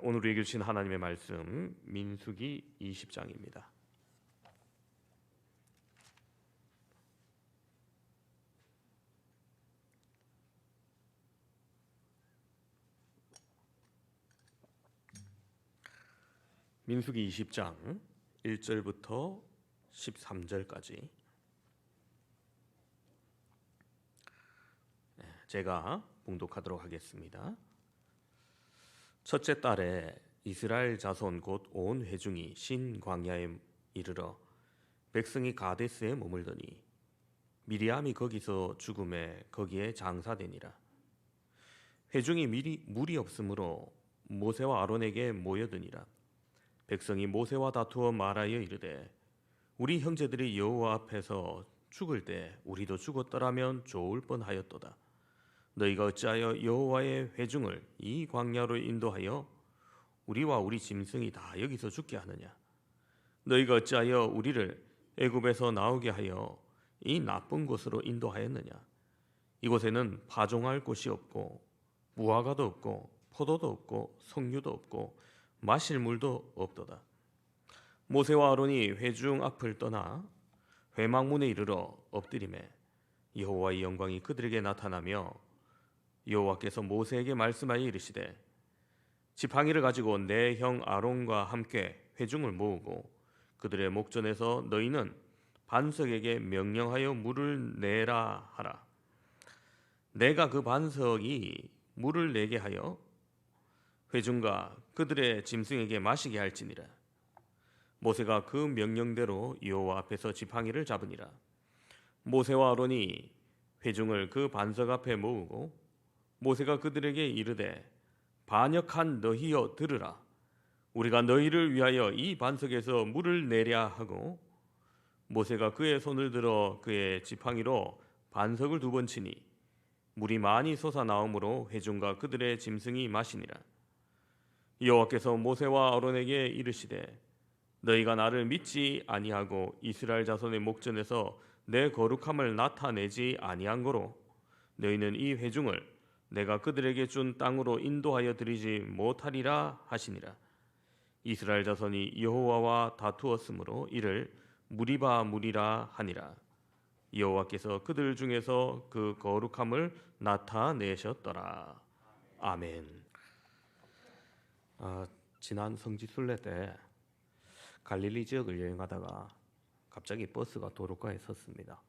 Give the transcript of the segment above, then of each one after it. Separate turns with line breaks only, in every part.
오늘 우리에게 주신 하나님의 말씀 민수기 20장입니다. 민수기 20장 1절부터 13절까지 제가 봉독하도록 하겠습니다. 첫째 달에 이스라엘 자손 곧 온 회중이 신 광야에 이르러 백성이 가데스에 머물더니 미리암이 거기서 죽음에 거기에 장사되니라. 회중이 물이 없으므로 모세와 아론에게 모여드니라. 백성이 모세와 다투어 말하여 이르되 우리 형제들이 여호와 앞에서 죽을 때 우리도 죽었더라면 좋을 뻔하였도다. 너희가 어찌하여 여호와의 회중을 이 광야로 인도하여 우리와 우리 짐승이 다 여기서 죽게 하느냐? 너희가 어찌하여 우리를 애굽에서 나오게 하여 이 나쁜 곳으로 인도하였느냐? 이곳에는 파종할 곳이 없고 무화과도 없고 포도도 없고 석류도 없고 마실 물도 없도다. 모세와 아론이 회중 앞을 떠나 회막문에 이르러 엎드리매 여호와의 영광이 그들에게 나타나며 여호와께서 모세에게 말씀하여 이르시되 지팡이를 가지고 내 형 아론과 함께 회중을 모으고 그들의 목전에서 너희는 반석에게 명령하여 물을 내라 하라. 내가 그 반석이 물을 내게 하여 회중과 그들의 짐승에게 마시게 할지니라. 모세가 그 명령대로 여호와 앞에서 지팡이를 잡으니라. 모세와 아론이 회중을 그 반석 앞에 모으고 모세가 그들에게 이르되 반역한 너희여 들으라. 우리가 너희를 위하여 이 반석에서 물을 내랴 하고 모세가 그의 손을 들어 그의 지팡이로 반석을 2번 치니 물이 많이 솟아나오므로 회중과 그들의 짐승이 마시니라. 여호와께서 모세와 아론에게 이르시되 너희가 나를 믿지 아니하고 이스라엘 자손의 목전에서 내 거룩함을 나타내지 아니한 거로 너희는 이 회중을 내가 그들에게 준 땅으로 인도하여 드리지 못하리라 하시니라. 이스라엘 자손이 여호와와 다투었으므로 이를 무리바 무리라 하니라. 여호와께서 그들 중에서 그 거룩함을 나타내셨더라. 아멘. 지난 성지순례 때 갈릴리 지역을 여행하다가 갑자기 버스가 도로가에 섰습니다.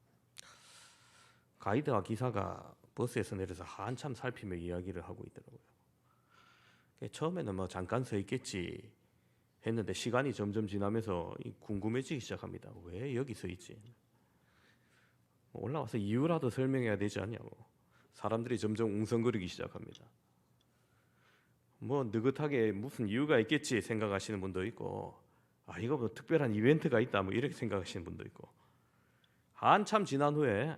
가이드와 기사가 버스에서 내려서 한참 살피며 이야기를 하고 있더라고요. 처음에는 잠깐 서 있겠지 했는데 시간이 점점 지나면서 궁금해지기 시작합니다. 왜 여기 서 있지? 올라와서 이유라도 설명해야 되지 않냐고. 사람들이 점점 웅성거리기 시작합니다. 느긋하게 무슨 이유가 있겠지 생각하시는 분도 있고, 이거 특별한 이벤트가 있다 이렇게 생각하시는 분도 있고, 한참 지난 후에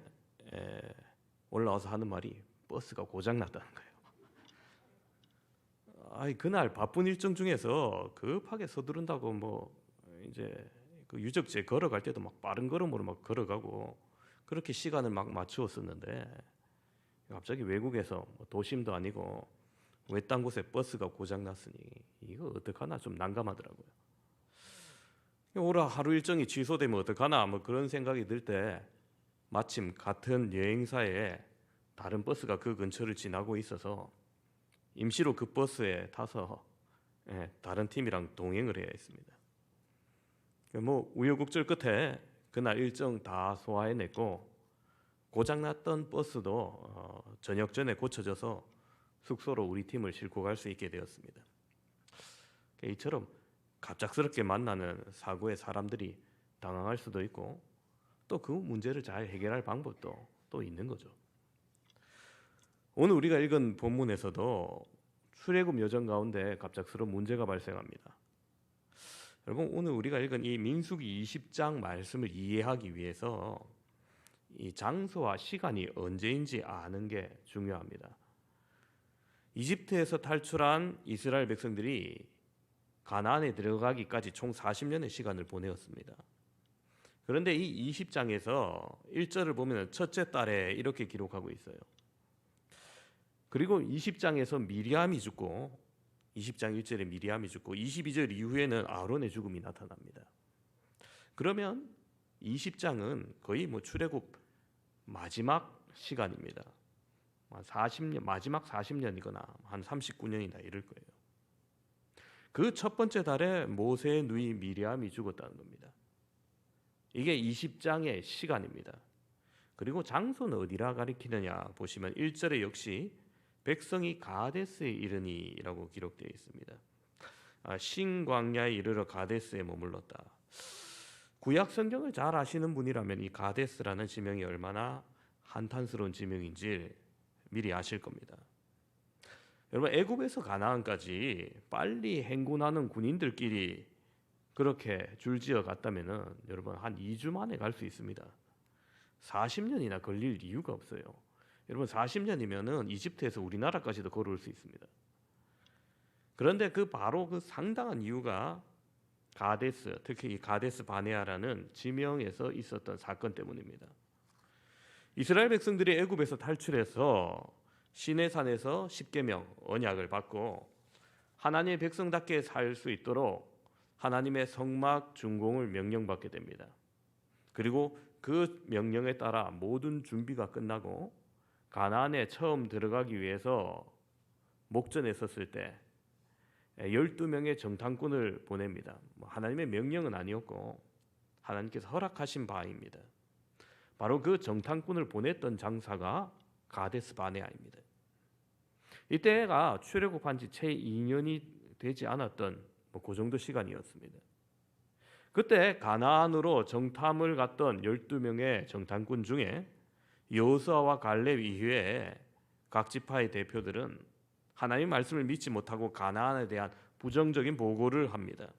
올라와서 하는 말이 버스가 고장 났다는 거예요. 그날 바쁜 일정 중에서 급하게 서두른다고 이제 그 유적지에 걸어갈 때도 빠른 걸음으로 걸어가고 그렇게 시간을 맞추었었는데 갑자기 외국에서 도심도 아니고 외딴 곳에 버스가 고장 났으니 이거 어떡하나 좀 난감하더라고요. 오늘 하루 일정이 취소되면 어떡하나 그런 생각이 들 때 마침 같은 여행사에 다른 버스가 그 근처를 지나고 있어서 임시로 그 버스에 타서 다른 팀이랑 동행을 해야 했습니다. 우여곡절 끝에 그날 일정 다 소화해냈고 고장났던 버스도 저녁 전에 고쳐져서 숙소로 우리 팀을 싣고 갈 수 있게 되었습니다. 이처럼 갑작스럽게 만나는 사고에 사람들이 당황할 수도 있고 또 그 문제를 잘 해결할 방법도 또 있는 거죠. 오늘 우리가 읽은 본문에서도 출애굽 여정 가운데 갑작스러운 문제가 발생합니다. 여러분, 오늘 우리가 읽은 이 민수기 20장 말씀을 이해하기 위해서 이 장소와 시간이 언제인지 아는 게 중요합니다. 이집트에서 탈출한 이스라엘 백성들이 가나안에 들어가기까지 총 40년의 시간을 보내었습니다. 그런데 이 20장에서 1절을 보면 첫째 달에 이렇게 기록하고 있어요. 그리고 20장에서 미리암이 죽고 20장 1절에 미리암이 죽고 22절 이후에는 아론의 죽음이 나타납니다. 그러면 20장은 거의 출애굽 마지막 시간입니다. 40년, 마지막 40년이거나 한 39년이나 이럴 거예요. 그 첫 번째 달에 모세의 누이 미리암이 죽었다는 겁니다. 이게 20장의 시간입니다. 그리고 장소는 어디라 가리키느냐 보시면 1절에 역시 백성이 가데스에 이르니라고 기록되어 있습니다. 신광야에 이르러 가데스에 머물렀다. 구약 성경을 잘 아시는 분이라면 이 가데스라는 지명이 얼마나 한탄스러운 지명인지 미리 아실 겁니다. 여러분, 애굽에서 가나안까지 빨리 행군하는 군인들끼리 그렇게 줄지어 갔다면은 여러분 한 2주 만에 갈 수 있습니다. 40년이나 걸릴 이유가 없어요. 여러분 40년이면은 이집트에서 우리나라까지도 걸어올 수 있습니다. 그런데 바로 그 상당한 이유가 가데스, 특히 이 가데스 바네아라는 지명에서 있었던 사건 때문입니다. 이스라엘 백성들이 애굽에서 탈출해서 시내산에서 십계명 언약을 받고 하나님의 백성답게 살 수 있도록 하나님의 성막 준공을 명령받게 됩니다. 그리고 그 명령에 따라 모든 준비가 끝나고 가나안에 처음 들어가기 위해서 목전에 섰을 때 12명의 정탐꾼을 보냅니다. 하나님의 명령은 아니었고 하나님께서 허락하신 바입니다. 바로 그 정탐꾼을 보냈던 장사가 가데스 바네아입니다. 이때가 출애굽한 지 채 2년이 되지 않았던 그 정도 시간이었습니다. 그때 가나안으로 정탐을 갔던 12명의 정탐꾼 중에 여호수아와 갈렙 이후에 각 지파의 대표들은 하나님 말씀을 믿지 못하고 가나안에 대한 부정적인 보고를 합니다.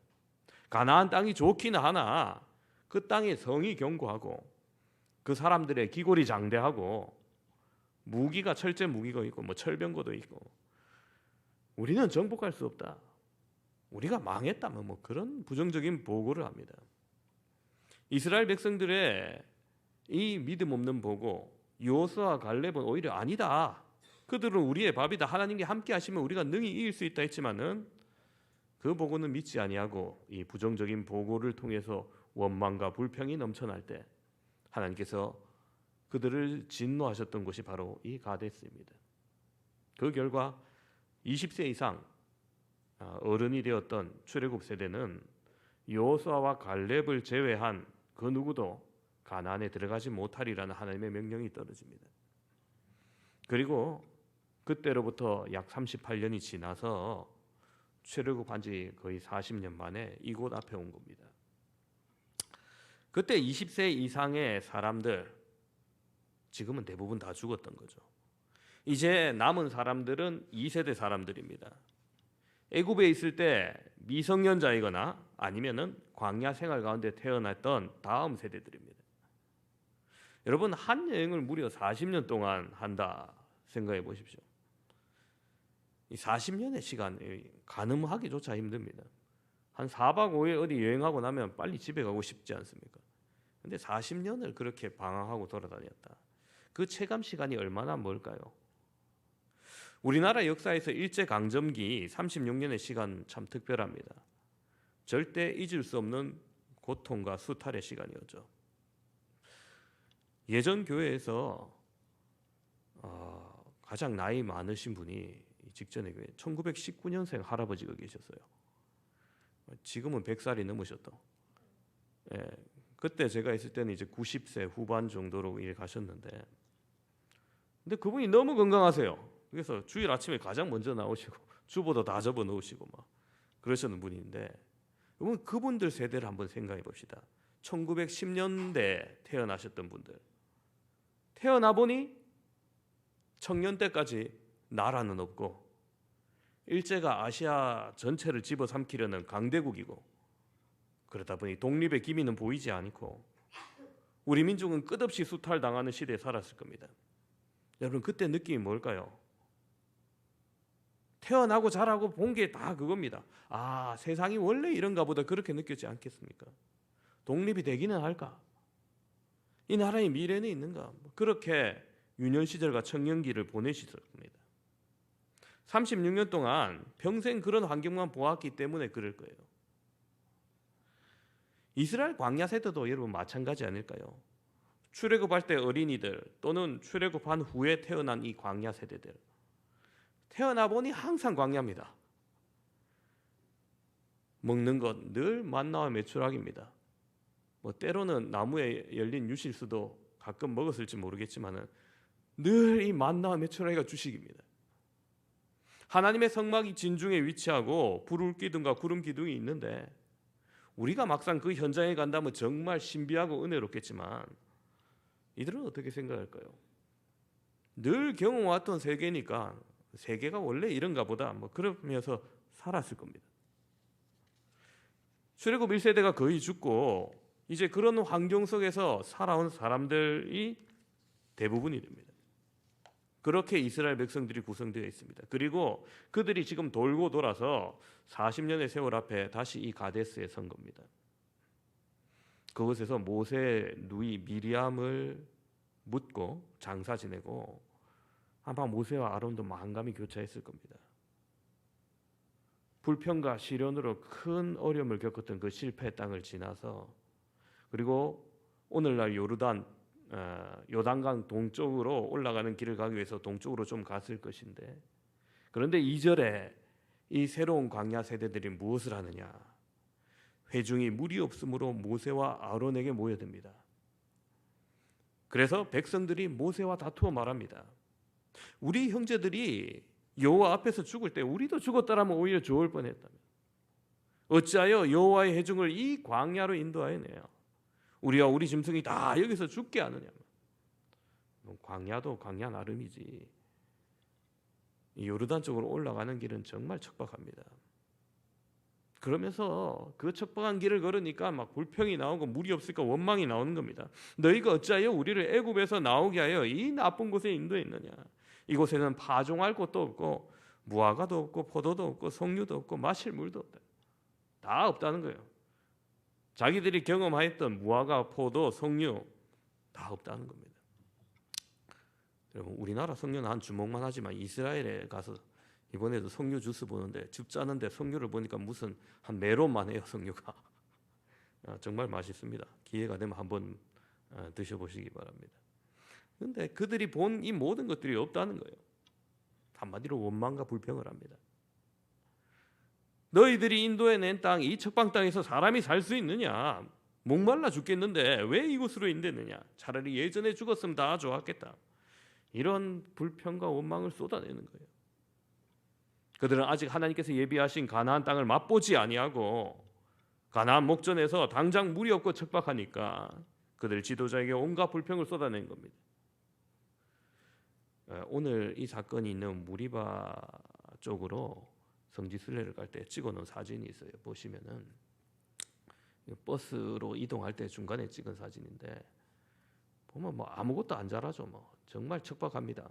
가나안 땅이 좋기는 하나 그 땅에 성이 견고하고 그 사람들의 기골이 장대하고 무기가 철제 무기가 있고 철병거도 있고 우리는 정복할 수 없다. 우리가 망했다면 그런 부정적인 보고를 합니다. 이스라엘 백성들의 이 믿음 없는 보고 여호수아와 갈렙은 오히려 아니다. 그들은 우리의 밥이다. 하나님께 함께 하시면 우리가 능히 이길 수 있다 했지만은 그 보고는 믿지 아니하고 이 부정적인 보고를 통해서 원망과 불평이 넘쳐날 때 하나님께서 그들을 진노하셨던 곳이 바로 이 가데스입니다. 그 결과 20세 이상 어른이 되었던 출애굽 세대는 여호수아와 갈렙을 제외한 그 누구도 가나안에 들어가지 못하리라는 하나님의 명령이 떨어집니다. 그리고 그때로부터 약 38년이 지나서 출애굽한 지 거의 40년 만에 이곳 앞에 온 겁니다. 그때 20세 이상의 사람들, 지금은 대부분 다 죽었던 거죠. 이제 남은 사람들은 2세대 사람들입니다. 애굽에 있을 때 미성년자이거나 아니면은 광야 생활 가운데 태어났던 다음 세대들입니다. 여러분, 한 여행을 무려 40년 동안 한다 생각해 보십시오. 이 40년의 시간 가늠하기조차 힘듭니다. 한 4박 5일 어디 여행하고 나면 빨리 집에 가고 싶지 않습니까? 근데 40년을 그렇게 방황하고 돌아다녔다. 그 체감 시간이 얼마나 멀까요? 우리나라 역사에서 일제강점기 36년의 시간 참 특별합니다. 절대 잊을 수 없는 고통과 수탈의 시간이었죠. 예전 교회에서 가장 나이 많으신 분이 직전에 교회 1919년생 할아버지가 계셨어요. 지금은 100살이 넘으셨다. 예, 그때 제가 있을 때는 이제 90세 후반 정도로 일 가셨는데, 근데 그분이 너무 건강하세요. 그래서 주일 아침에 가장 먼저 나오시고 주보도 다 접어 놓으시고 막 그러시는 분인데, 여러분 그분들 세대를 한번 생각해 봅시다. 1910년대 태어나셨던 분들, 태어나 보니 청년 때까지 나라는 없고 일제가 아시아 전체를 집어삼키려는 강대국이고, 그러다 보니 독립의 기미는 보이지 않고 우리 민족은 끝없이 수탈당하는 시대에 살았을 겁니다. 여러분 그때 느낌이 뭘까요? 태어나고 자라고 본 게 다 그겁니다. 아, 세상이 원래 이런가 보다 그렇게 느꼈지 않겠습니까? 독립이 되기는 할까? 이 나라의 미래는 있는가? 그렇게 유년 시절과 청년기를 보내셨습니다. 36년 동안 평생 그런 환경만 보았기 때문에 그럴 거예요. 이스라엘 광야 세대도 여러분 마찬가지 아닐까요? 출애굽할 때 어린이들 또는 출애굽한 후에 태어난 이 광야 세대들, 태어나 보니 항상 광야입니다. 먹는 것 늘 만나와 메추라기입니다. 뭐 때로는 나무에 열린 유실수도 가끔 먹었을지 모르겠지만은 늘 이 만나와 메추라기가 주식입니다. 하나님의 성막이 진중에 위치하고 불을 기둥과 구름 기둥이 있는데 우리가 막상 그 현장에 간다면 정말 신비하고 은혜롭겠지만 이들은 어떻게 생각할까요? 늘 경험해왔던 세계니까 세계가 원래 이런가 보다 뭐 그러면서 살았을 겁니다. 출애굽 1세대가 거의 죽고 이제 그런 환경 속에서 살아온 사람들이 대부분이 됩니다. 그렇게 이스라엘 백성들이 구성되어 있습니다. 그리고 그들이 지금 돌고 돌아서 40년의 세월 앞에 다시 이 가데스에 선 겁니다. 그곳에서 모세 누이 미리암을 묻고 장사 지내고 아마 모세와 아론도 만감이 교차했을 겁니다. 불평과 시련으로 큰 어려움을 겪었던 그 실패의 땅을 지나서 그리고 오늘날 요단강 동쪽으로 올라가는 길을 가기 위해서 동쪽으로 좀 갔을 것인데 그런데 2절에 이 새로운 광야 세대들이 무엇을 하느냐? 회중이 물이 없으므로 모세와 아론에게 모여듭니다. 그래서 백성들이 모세와 다투어 말합니다. 우리 형제들이 여호와 앞에서 죽을 때 우리도 죽었다라면 오히려 좋을 뻔했다며. 어찌하여 여호와의 회중을 이 광야로 인도하였느냐? 우리와 우리 짐승이 다 여기서 죽게 하느냐? 광야도 광야 나름이지. 이 요르단 쪽으로 올라가는 길은 정말 척박합니다. 그러면서 그 척박한 길을 걸으니까 막 불평이 나오고 물이 없으니까 원망이 나오는 겁니다. 너희가 어찌하여 우리를 애굽에서 나오게 하여 이 나쁜 곳에 인도했느냐? 이곳에는 파종할 곳도 없고 무화과도 없고 포도도 없고 석류도 없고 마실 물도 없다. 다 없다는 거예요. 자기들이 경험하였던 무화과, 포도, 석류 다 없다는 겁니다. 여러분 우리나라 석류는 한 주먹만 하지만 이스라엘에 가서 이번에도 석류 주스 보는데 즙 짜는데 석류를 보니까 무슨 한 메론만 해요. 석류가 정말 맛있습니다. 기회가 되면 한번 드셔보시기 바랍니다. 그런데 그들이 본 이 모든 것들이 없다는 거예요. 한마디로 원망과 불평을 합니다. 너희들이 인도해낸 땅, 이 척방 땅에서 사람이 살 수 있느냐? 목말라 죽겠는데 왜 이곳으로 인도했느냐? 차라리 예전에 죽었으면 다 좋았겠다. 이런 불평과 원망을 쏟아내는 거예요. 그들은 아직 하나님께서 예비하신 가나안 땅을 맛보지 아니하고 가나안 목전에서 당장 물이 없고 척박하니까 그들 지도자에게 온갖 불평을 쏟아낸 겁니다. 오늘 이 사건이 있는 무리바 쪽으로 성지 순례를 갈 때 찍어놓은 사진이 있어요. 보시면은 버스로 이동할 때 중간에 찍은 사진인데 보면 뭐 아무것도 안 자라죠. 뭐 정말 척박합니다.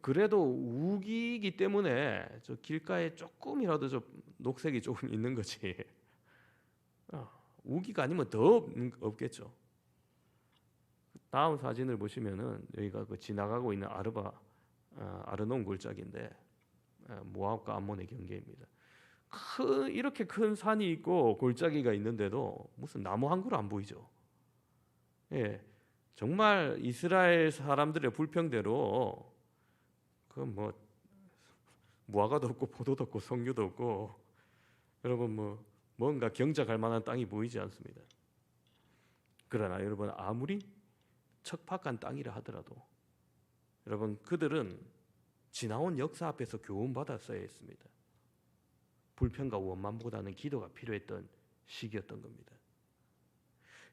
그래도 우기이기 때문에 저 길가에 조금이라도 저 녹색이 조금 있는 거지. 우기가 아니면 더 없겠죠. 다음 사진을 보시면은 여기가 그 지나가고 있는 아르논 골짜기인데 모압과 암몬의 경계입니다. 이렇게 큰 산이 있고 골짜기가 있는데도 무슨 나무 한 그루 안 보이죠. 예, 정말 이스라엘 사람들의 불평대로 그 뭐 무화과도 없고 포도도 없고 석류도 없고 여러분 뭐 뭔가 경작할 만한 땅이 보이지 않습니다. 그러나 여러분 아무리 척박한 땅이라 하더라도 여러분 그들은 지나온 역사 앞에서 교훈받았어야 했습니다. 불평과 원망보다는 기도가 필요했던 시기였던 겁니다.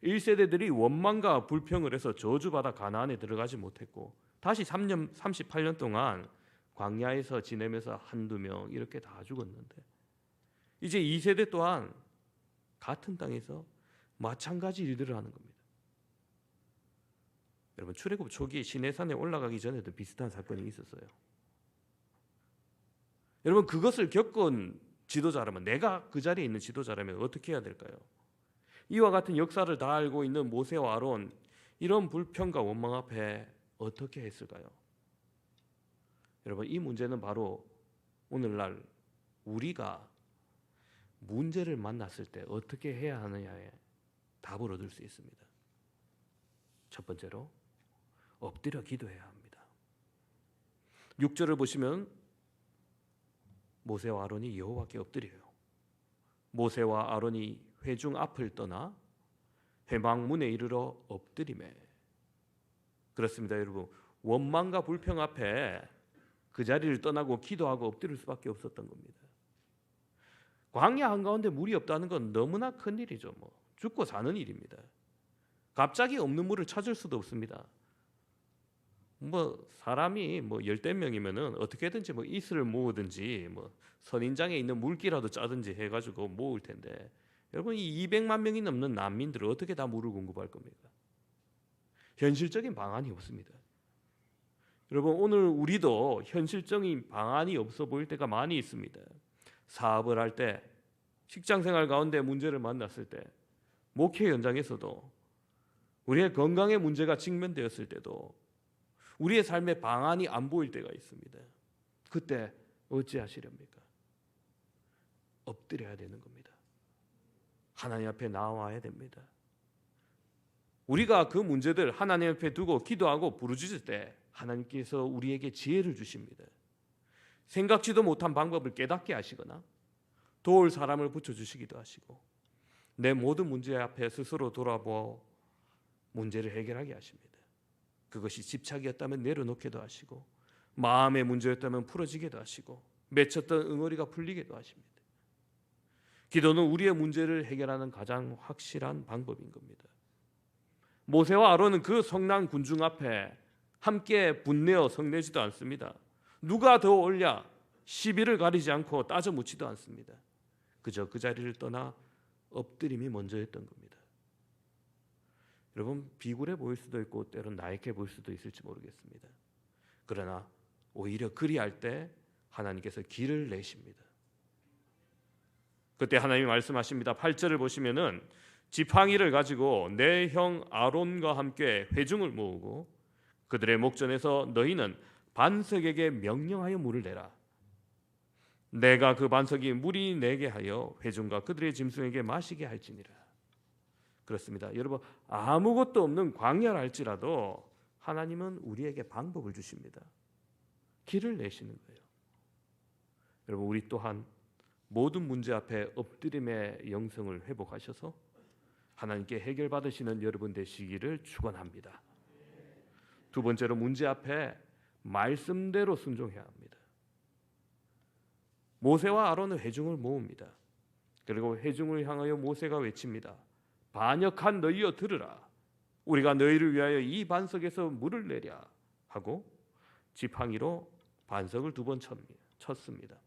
1세대들이 원망과 불평을 해서 저주받아 가나안에 들어가지 못했고 다시 38년 동안 광야에서 지내면서 한두 명 이렇게 다 죽었는데 이제 2세대 또한 같은 땅에서 마찬가지 일들을 하는 겁니다. 여러분 출애굽 초기 시내산에 올라가기 전에도 비슷한 사건이 있었어요. 여러분 그것을 겪은 지도자라면 내가 그 자리에 있는 지도자라면 어떻게 해야 될까요? 이와 같은 역사를 다 알고 있는 모세와 아론 이런 불평과 원망 앞에 어떻게 했을까요? 여러분 이 문제는 바로 오늘날 우리가 문제를 만났을 때 어떻게 해야 하느냐에 답을 얻을 수 있습니다. 첫 번째로 엎드려 기도해야 합니다. 6절을 보시면 모세와 아론이 여호와께 엎드려요. 모세와 아론이 회중 앞을 떠나 회막문에 이르러 엎드리매. 그렇습니다, 여러분. 원망과 불평 앞에 그 자리를 떠나고 기도하고 엎드릴 수밖에 없었던 겁니다. 광야 한가운데 물이 없다는 건 너무나 큰 일이죠. 죽고 사는 일입니다. 갑자기 없는 물을 찾을 수도 없습니다. 사람이 열댓 명이면은 어떻게든지 이슬을 모으든지 선인장에 있는 물기라도 짜든지 해가지고 모을 텐데, 여러분, 이 200만 명이 넘는 난민들을 어떻게 다 물을 공급할 겁니까? 현실적인 방안이 없습니다. 여러분, 오늘 우리도 현실적인 방안이 없어 보일 때가 많이 있습니다. 사업을 할 때, 직장생활 가운데 문제를 만났을 때, 목회 현장에서도, 우리의 건강에 문제가 직면되었을 때도 우리의 삶의 방안이 안 보일 때가 있습니다. 그때 어찌하시렵니까? 엎드려야 되는 겁니다. 하나님 앞에 나와야 됩니다. 우리가 그 문제들 하나님 앞에 두고 기도하고 부르짖을 때 하나님께서 우리에게 지혜를 주십니다. 생각지도 못한 방법을 깨닫게 하시거나 도울 사람을 붙여주시기도 하시고, 내 모든 문제 앞에 스스로 돌아보아 문제를 해결하게 하십니다. 그것이 집착이었다면 내려놓게도 하시고, 마음의 문제였다면 풀어지게도 하시고, 맺혔던 응어리가 풀리게도 하십니다. 기도는 우리의 문제를 해결하는 가장 확실한 방법인 겁니다. 모세와 아론은 그 성난 군중 앞에 함께 분내어 성내지도 않습니다. 누가 더 옳냐 시비를 가리지 않고 따져 묻지도 않습니다. 그저 그 자리를 떠나 엎드림이 먼저였던 겁니다. 여러분, 비굴해 보일 수도 있고 때론 나약해 보일 수도 있을지 모르겠습니다. 그러나 오히려 그리할 때 하나님께서 길을 내십니다. 그때 하나님이 말씀하십니다. 8절을 보시면은 지팡이를 가지고 내 형 아론과 함께 회중을 모으고 그들의 목전에서 너희는 반석에게 명령하여 물을 내라. 내가 그 반석이 물이 내게 하여 회중과 그들의 짐승에게 마시게 할지니라. 그렇습니다. 여러분, 아무것도 없는 광야를 할지라도 하나님은 우리에게 방법을 주십니다. 길을 내시는 거예요. 여러분, 우리 또한 모든 문제 앞에 엎드림의 영성을 회복하셔서 하나님께 해결받으시는 여러분 되시기를 축원합니다. 두 번째로 문제 앞에 말씀대로 순종해야 합니다. 모세와 아론은 회중을 모읍니다. 그리고 회중을 향하여 모세가 외칩니다. 반역한 너희여 들으라. 우리가 너희를 위하여 이 반석에서 물을 내랴 하고 지팡이로 반석을 2번 쳤습니다.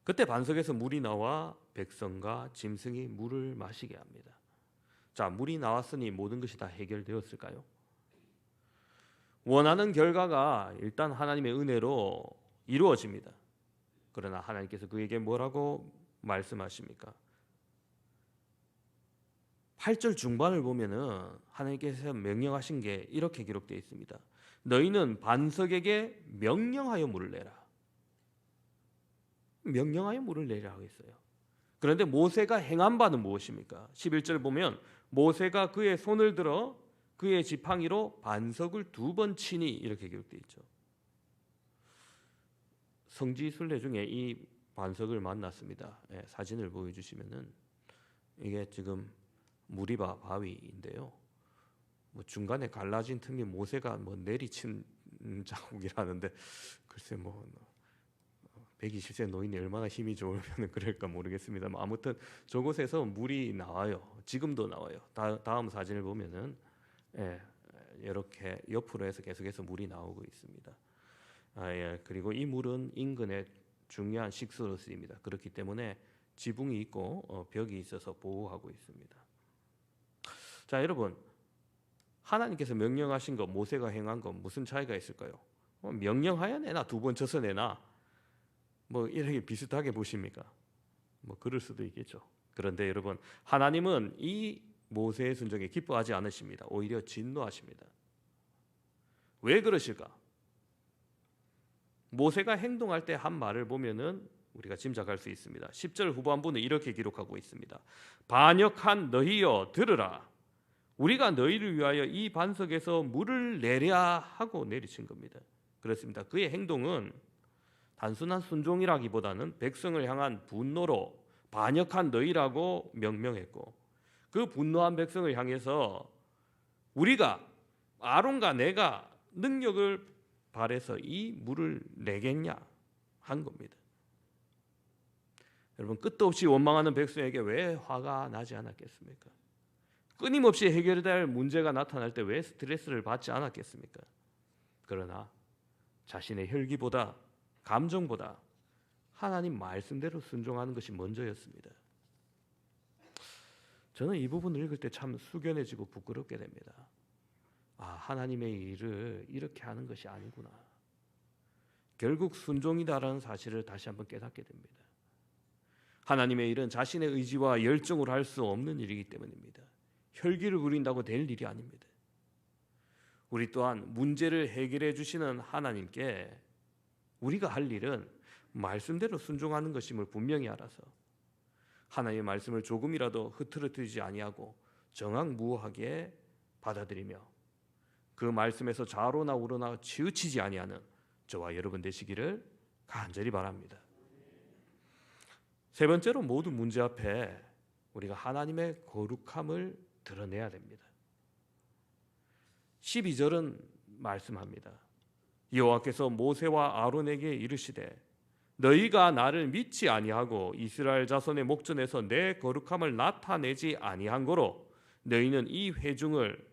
그때 반석에서 물이 나와 백성과 짐승이 물을 마시게 합니다. 자, 물이 나왔으니 모든 것이 다 해결되었을까요? 원하는 결과가 일단 하나님의 은혜로 이루어집니다. 그러나 하나님께서 그에게 뭐라고 말씀하십니까? 8절 중반을 보면은 하나님께서 명령하신 게 이렇게 기록되어 있습니다. 너희는 반석에게 명령하여 물을 내라. 명령하여 물을 내라 하겠어요. 그런데 모세가 행한 바는 무엇입니까? 11절 보면 모세가 그의 손을 들어 그의 지팡이로 반석을 2번 치니 이렇게 기록되어 있죠. 성지순례 중에 이 반석을 만났습니다. 사진을 보여주시면은 이게 지금 무리바 바위인데요. 중간에 갈라진 틈이 모세가 내리친 자국이라는데 글쎄 120세 노인이 얼마나 힘이 좋으면 그럴까 모르겠습니다. 아무튼 저곳에서 물이 나와요. 지금도 나와요. 다음 사진을 보면은 이렇게 옆으로 해서 계속해서 물이 나오고 있습니다. 그리고 이 물은 인근의 중요한 식수로 쓰입니다. 그렇기 때문에 지붕이 있고 벽이 있어서 보호하고 있습니다. 자, 여러분, 하나님께서 명령하신 것, 모세가 행한 것 무슨 차이가 있을까요? 명령하여 내나 2번 쳐서 내나 이렇게 비슷하게 보십니까? 그럴 수도 있겠죠. 그런데 여러분, 하나님은 이 모세의 순종에 기뻐하지 않으십니다. 오히려 진노하십니다. 왜 그러실까? 모세가 행동할 때 한 말을 보면은 우리가 짐작할 수 있습니다. 10절 후반부는 이렇게 기록하고 있습니다. 반역한 너희여 들으라. 우리가 너희를 위하여 이 반석에서 물을 내랴 하고 내리친 겁니다. 그렇습니다. 그의 행동은 단순한 순종이라기보다는 백성을 향한 분노로 반역한 너희라고 명명했고, 그 분노한 백성을 향해서 우리가 아론과 내가 능력을 발해서 이 물을 내겠냐 한 겁니다. 여러분, 끝도 없이 원망하는 백성에게 왜 화가 나지 않았겠습니까? 끊임없이 해결될 문제가 나타날 때 왜 스트레스를 받지 않았겠습니까? 그러나 자신의 혈기보다, 감정보다 하나님 말씀대로 순종하는 것이 먼저였습니다. 저는 이 부분을 읽을 때 참 숙연해지고 부끄럽게 됩니다. 하나님의 일을 이렇게 하는 것이 아니구나. 결국 순종이다라는 사실을 다시 한번 깨닫게 됩니다. 하나님의 일은 자신의 의지와 열정으로 할 수 없는 일이기 때문입니다. 혈기를 부린다고 될 일이 아닙니다. 우리 또한 문제를 해결해 주시는 하나님께 우리가 할 일은 말씀대로 순종하는 것임을 분명히 알아서 하나님의 말씀을 조금이라도 흐트러뜨리지 아니하고 정확무오하게 받아들이며 그 말씀에서 좌로나 우로나 치우치지 아니하는 저와 여러분 되시기를 간절히 바랍니다. 세 번째로, 모든 문제 앞에 우리가 하나님의 거룩함을 드러내야 됩니다. 12절은 말씀합니다. 여호와께서 모세와 아론에게 이르시되 너희가 나를 믿지 아니하고 이스라엘 자손의 목전에서 내 거룩함을 나타내지 아니한 고로 너희는 이 회중을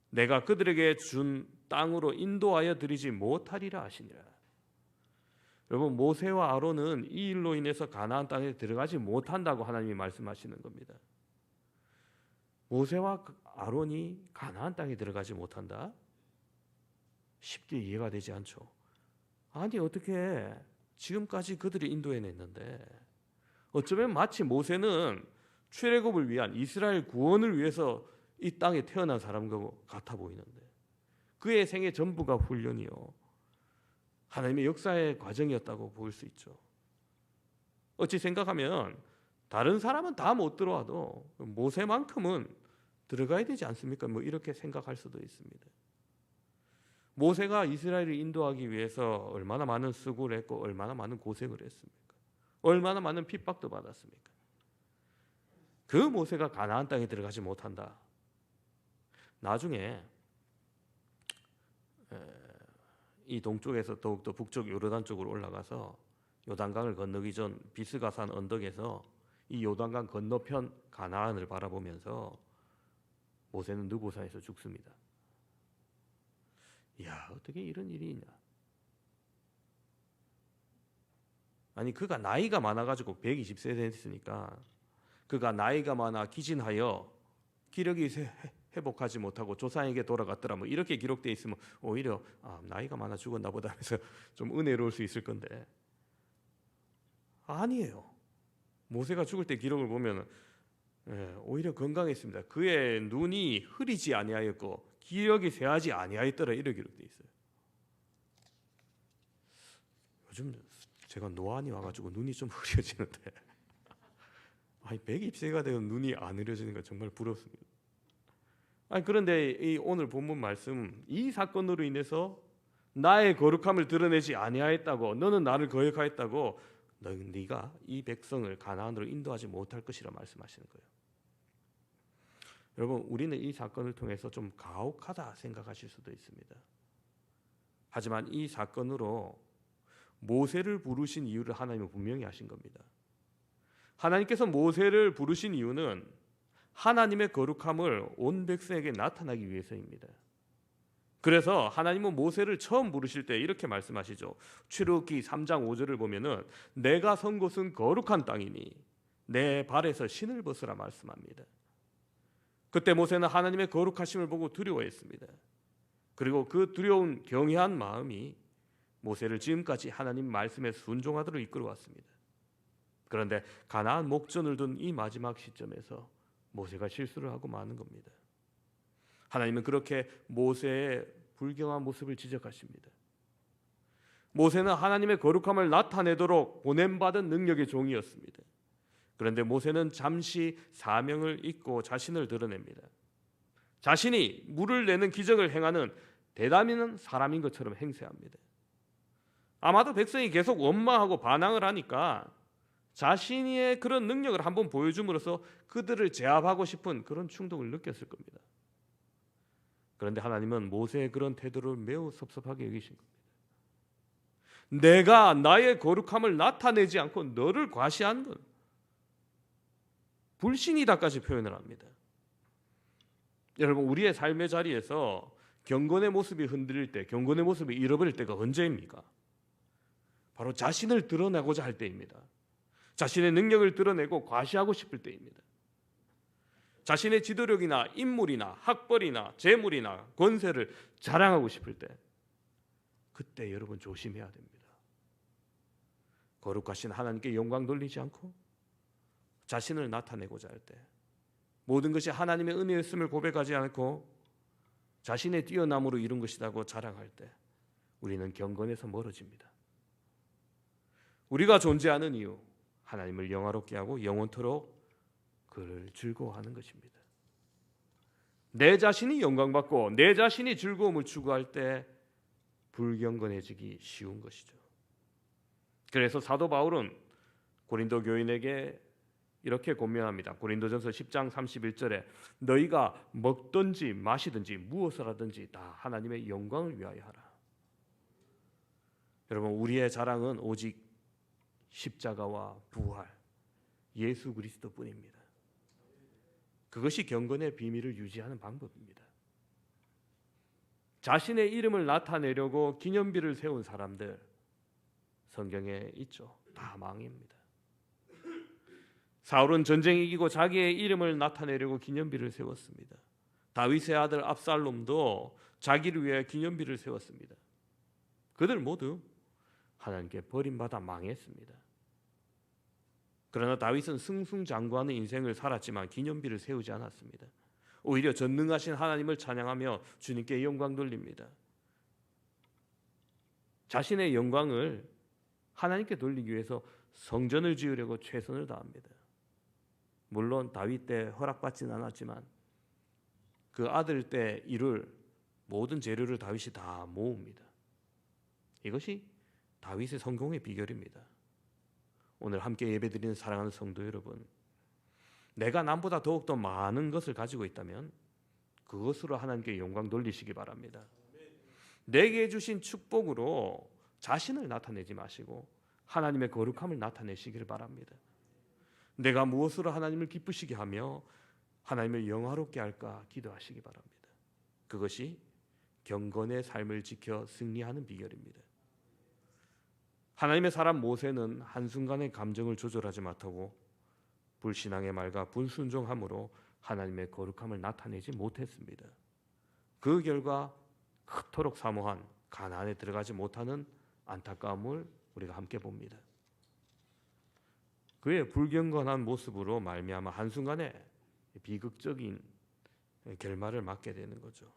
내가 그들에게 준 땅으로 인도하여 드리지 못하리라 하시니라. 여러분, 모세와 아론은 이 일로 인해서 가나안 땅에 들어가지 못한다고 하나님이 말씀하시는 겁니다. 모세와 아론이 가나안 땅에 들어가지 못한다? 쉽게 이해가 되지 않죠. 아니, 어떻게 지금까지 그들이 인도해냈는데 어쩌면 마치 모세는 출애굽을 위한 이스라엘 구원을 위해서 이 땅에 태어난 사람 같아 보이는데 그의 생애 전부가 훈련이요, 하나님의 역사의 과정이었다고 볼 수 있죠. 어찌 생각하면 다른 사람은 다 못 들어와도 모세만큼은 들어가야 되지 않습니까? 이렇게 생각할 수도 있습니다. 모세가 이스라엘을 인도하기 위해서 얼마나 많은 수고를 했고 얼마나 많은 고생을 했습니까? 얼마나 많은 핍박도 받았습니까? 그 모세가 가나안 땅에 들어가지 못한다. 나중에 이 동쪽에서 더욱더 북쪽 요르단 쪽으로 올라가서 요단강을 건너기 전 비스가산 언덕에서 이 요단강 건너편 가나안을 바라보면서 모세는 느보산에서 죽습니다. 이야, 어떻게 이런 일이 있냐? 아니, 그가 나이가 많아가지고 120세 됐으니까 그가 나이가 많아 기진하여 기력이 회복하지 못하고 조상에게 돌아갔더라 이렇게 기록되어 있으면 오히려 나이가 많아 죽었나 보다 하면서 좀 은혜로울 수 있을 건데, 아니에요. 모세가 죽을 때 기록을 보면 오히려 건강했습니다. 그의 눈이 흐리지 아니하였고 기력이 쇠하지 아니하였더라 이렇게 기록되어 있어요. 요즘 제가 노안이 와가지고 눈이 좀 흐려지는데 120세가 되면 눈이 안 흐려지니까 정말 부럽습니다. 그런데 이 오늘 본문 말씀, 이 사건으로 인해서 나의 거룩함을 드러내지 아니하였다고, 너는 나를 거역하였다고 네가 이 백성을 가나안으로 인도하지 못할 것이라 말씀하시는 거예요. 여러분, 우리는 이 사건을 통해서 좀 가혹하다 생각하실 수도 있습니다. 하지만 이 사건으로 모세를 부르신 이유를 하나님은 분명히 하신 겁니다. 하나님께서 모세를 부르신 이유는 하나님의 거룩함을 온 백성에게 나타나기 위해서입니다. 그래서 하나님은 모세를 처음 부르실 때 이렇게 말씀하시죠. 출애굽기 3장 5절을 보면은 내가 선 곳은 거룩한 땅이니 내 발에서 신을 벗으라 말씀합니다. 그때 모세는 하나님의 거룩하심을 보고 두려워했습니다. 그리고 그 두려운 경외한 마음이 모세를 지금까지 하나님 말씀에 순종하도록 이끌어왔습니다. 그런데 가나안 목전을 둔 이 마지막 시점에서 모세가 실수를 하고 마는 겁니다. 하나님은 그렇게 모세의 불경한 모습을 지적하십니다. 모세는 하나님의 거룩함을 나타내도록 보냄받은 능력의 종이었습니다. 그런데 모세는 잠시 사명을 잊고 자신을 드러냅니다. 자신이 물을 내는 기적을 행하는 대담 있는 사람인 것처럼 행세합니다. 아마도 백성이 계속 원망하고 반항을 하니까 자신의 그런 능력을 한번 보여줌으로써 그들을 제압하고 싶은 그런 충동을 느꼈을 겁니다. 그런데 하나님은 모세의 그런 태도를 매우 섭섭하게 여기신 겁니다. 내가 나의 거룩함을 나타내지 않고 너를 과시한 건 불신이다까지 표현을 합니다. 여러분, 우리의 삶의 자리에서 경건의 모습이 흔들릴 때, 경건의 모습이 잃어버릴 때가 언제입니까? 바로 자신을 드러내고자 할 때입니다. 자신의 능력을 드러내고 과시하고 싶을 때입니다. 자신의 지도력이나 인물이나 학벌이나 재물이나 권세를 자랑하고 싶을 때, 그때 여러분 조심해야 됩니다. 거룩하신 하나님께 영광 돌리지 않고 자신을 나타내고자 할 때, 모든 것이 하나님의 은혜였음을 고백하지 않고 자신의 뛰어남으로 이룬 것이라고 자랑할 때 우리는 경건에서 멀어집니다. 우리가 존재하는 이유, 하나님을 영화롭게 하고 영원토록 그를 즐거워하는 것입니다. 내 자신이 영광받고 내 자신이 즐거움을 추구할 때 불경건해지기 쉬운 것이죠. 그래서 사도 바울은 고린도 교인에게 이렇게 권면합니다. 고린도전서 10장 31절에 너희가 먹든지 마시든지 무엇을 하든지 다 하나님의 영광을 위하여 하라. 여러분, 우리의 자랑은 오직 십자가와 부활, 예수 그리스도뿐입니다. 그것이 경건의 비밀을 유지하는 방법입니다. 자신의 이름을 나타내려고 기념비를 세운 사람들 성경에 있죠. 다 망입니다. 사울은 전쟁에 이기고 자기의 이름을 나타내려고 기념비를 세웠습니다. 다윗의 아들 압살롬도 자기를 위해 기념비를 세웠습니다. 그들 모두 하나님께 버림받아 망했습니다. 그러나 다윗은 승승장구하는 인생을 살았지만 기념비를 세우지 않았습니다. 오히려 전능하신 하나님을 찬양하며 주님께 영광 돌립니다. 자신의 영광을 하나님께 돌리기 위해서 성전을 지으려고 최선을 다합니다. 물론 다윗 때 허락받지는 않았지만 그 아들 때 이룰 모든 재료를 다윗이 다 모읍니다. 이것이 다윗의 성공의 비결입니다. 오늘 함께 예배드리는 사랑하는 성도 여러분, 내가 남보다 더욱더 많은 것을 가지고 있다면 그것으로 하나님께 영광 돌리시기 바랍니다. 내게 주신 축복으로 자신을 나타내지 마시고 하나님의 거룩함을 나타내시기를 바랍니다. 내가 무엇으로 하나님을 기쁘시게 하며 하나님을 영화롭게 할까 기도하시기 바랍니다. 그것이 경건의 삶을 지켜 승리하는 비결입니다. 하나님의 사람 모세는 한순간의 감정을 조절하지 못하고 불신앙의 말과 불순종함으로 하나님의 거룩함을 나타내지 못했습니다. 그 결과 그토록 사모한 가나안에 들어가지 못하는 안타까움을 우리가 함께 봅니다. 그의 불경건한 모습으로 말미암아 한순간에 비극적인 결말을 맞게 되는 거죠.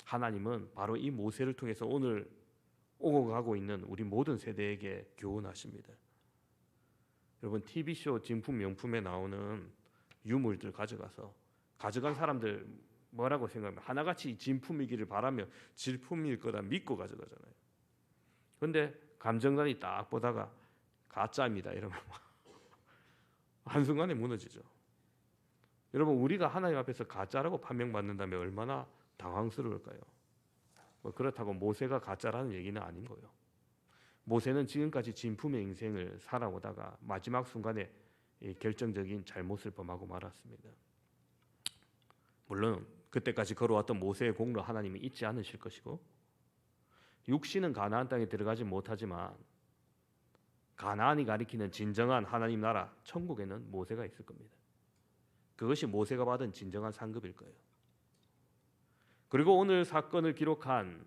하나님은 바로 이 모세를 통해서 오늘 오고 가고 있는 우리 모든 세대에게 교훈하십니다. 여러분, TV쇼 진품 명품에 나오는 유물들 가져간 사람들 뭐라고 생각하면 하나같이 진품이기를 바라며 질품일 거다 믿고 가져가잖아요. 그런데 감정단이 딱 보다가 가짜입니다 이러면 한순간에 무너지죠. 여러분, 우리가 하나님 앞에서 가짜라고 판명받는다면 얼마나 당황스러울까요? 그렇다고 모세가 가짜라는 얘기는 아닌 거예요. 모세는 지금까지 진품의 인생을 살아오다가 마지막 순간에 결정적인 잘못을 범하고 말았습니다. 물론 그때까지 걸어왔던 모세의 공로 하나님이 잊지 않으실 것이고, 육신은 가나안 땅에 들어가지 못하지만 가나안이 가리키는 진정한 하나님 나라 천국에는 모세가 있을 겁니다. 그것이 모세가 받은 진정한 상급일 거예요. 그리고 오늘 사건을 기록한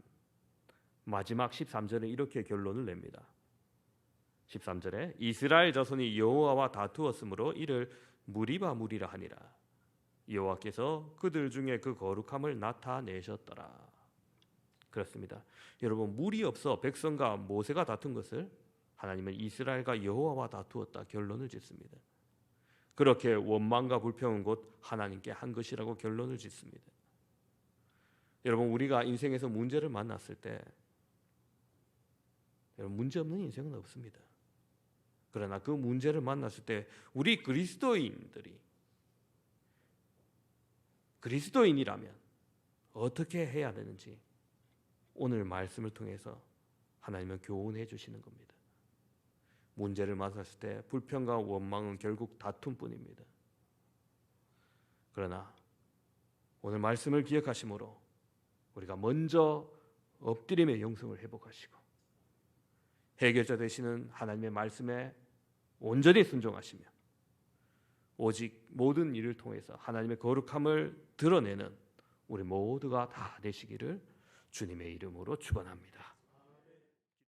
마지막 13절에 이렇게 결론을 냅니다. 13절에 이스라엘 자손이 여호와와 다투었으므로 이를 무리바 무리라 하니라. 여호와께서 그들 중에 그 거룩함을 나타내셨더라. 그렇습니다. 여러분, 물이 없어 백성과 모세가 다툰 것을 하나님은 이스라엘과 여호와와 다투었다 결론을 짓습니다. 그렇게 원망과 불평은 곧 하나님께 한 것이라고 결론을 짓습니다. 여러분, 우리가 인생에서 문제를 만났을 때 여러분, 문제 없는 인생은 없습니다. 그러나 그 문제를 만났을 때 우리 그리스도인이라면 어떻게 해야 되는지 오늘 말씀을 통해서 하나님은 교훈해 주시는 겁니다. 문제를 만났을 때 불평과 원망은 결국 다툼뿐입니다. 그러나 오늘 말씀을 기억하심으로 우리가 먼저 엎드림의 영성을 회복하시고 해결자 되시는 하나님의 말씀에 온전히 순종하시며 오직 모든 일을 통해서 하나님의 거룩함을 드러내는 우리 모두가 다 되시기를 주님의 이름으로 축원합니다.